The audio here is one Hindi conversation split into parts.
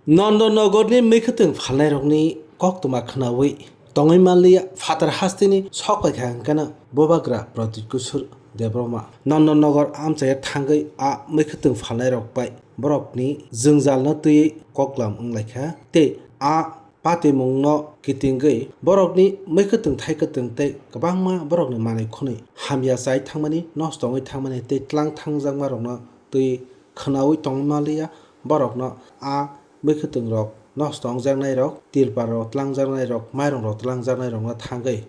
नन्दनगरनि मैखोथों फालनायरकनि कक्तमा खोनावै तङै मानलिया फातार हास्तिनि सकपायखांखाना बोबाग्रा प्रतीक कुसुर देब्रमा नन्दनगर आमचाया थांगै आ मैखोथों फालनायरक बाय बरकनि जोंजालनो तैयै कक्लाम अंलायखा ते आ पातिमुंनो कितिंगै बरकनि मैखोथों थाइखोथों तै गोबांमा बरकनि मानै खुनै हामिया जाय थांमानि नस्तङै थांमानि तै tlang थांजांमारकनो तै खोनावै तङै मानलिया बरकनो आ मैखोथों रक नस्तong jangnai rok tilpar rok tlangjaknai rok mairung rok tlangjaknai rok no thangui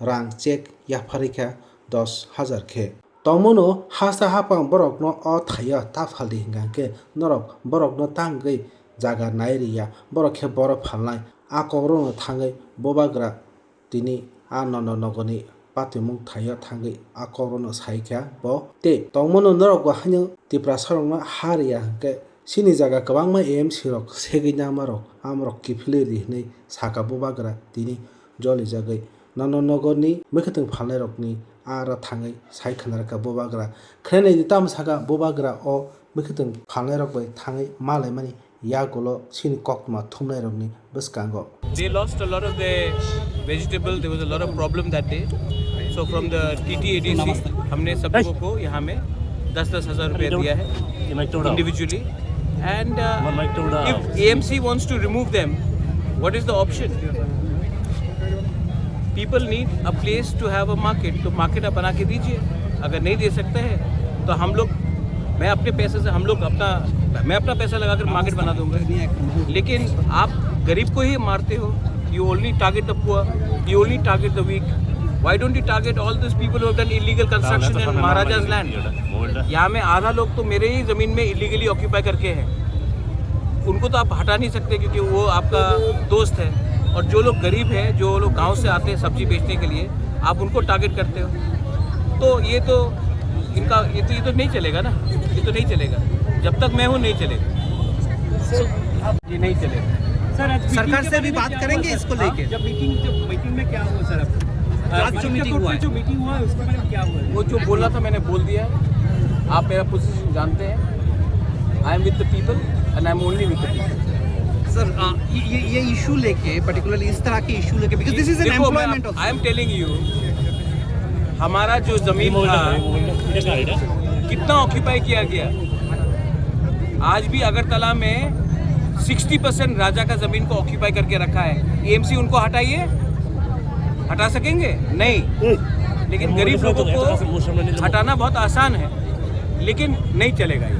rang check yapharikha 10,000 khe tongmono hasta hapang borok no o thaiya tafaldi hingkhe norok borok no tangui jaga nairiya borok khe borok phalnai a kokro no thangui bobagra tini a nondonogorni patimung thaiya thangui a kokro no saikha bo te tongmono norok bo haino tipra sorok no hariya hingkhe sini jaga kwbangma AMC rok segui namarok amrok kifiliri hinui saka bobagra tini jolijagui nondonogorni मैखोथों फालनाय rokni ara thangui sai khwnarkha bobagra khwnai tamo saka bobagra o मैखोथों फालनाय rok bai thangui malaimani yagulo sini koktoma thumnai rokni bwskango. They lost a lot of their vegetable. There was a lot of problem that day. So from the TTADC हमने सब लोगों को यहाँ में 10,000 रुपये दिया है individually. And if AMC wants to remove them, what is the option? People need a place to have a market. तो market आप बना के दीजिए. अगर नहीं दे सकते हैं तो हम लोग मैं अपने पैसे से मैं अपना पैसा लगाकर मार्केट बना दूंगा. लेकिन आप गरीब को ही मारते हो. You only target the poor. You only target the weak. Why don't you target all those people who have done illegal construction in Maharaja's land? यहाँ में आधा लोग तो मेरे ही ज़मीन में इलीगली ऑक्यूपाई करके हैं. उनको तो आप हटा नहीं सकते क्योंकि वो आपका दोस्त है. और जो लोग गरीब हैं, जो लोग गांव से आते हैं सब्जी बेचने के लिए, आप उनको टारगेट करते हो. तो ये तो नहीं चलेगा ना. ये तो नहीं चलेगा. जब तक मैं हूँ नहीं चलेगा. ये नहीं चलेगा. सर सरकार से भी बात करेंगे इसको लेके. जब मीटिंग में क्या हुआ सर? आज जो मीटिंग हुआ उसके बारे में क्या हुआ? वो जो बोलना था मैंने बोल दिया. आप मेरा पोजीशन जानते हैं. I am with the people and I am only with the people. Sir ये इशू लेके पर्टिकुलरली इस तरह के इशू लेके because this is an employment. I am telling you, हमारा जो जमीन था कितना ऑक्यूपाई किया गया. आज भी अगरतला में 60% राजा का जमीन को ऑक्यूपाई करके रखा है. एएमसी उनको हटा सकेंगे? नहीं. लेकिन गरीब लोगों को हटाना बहुत आसान है, लेकिन नहीं चलेगा ये.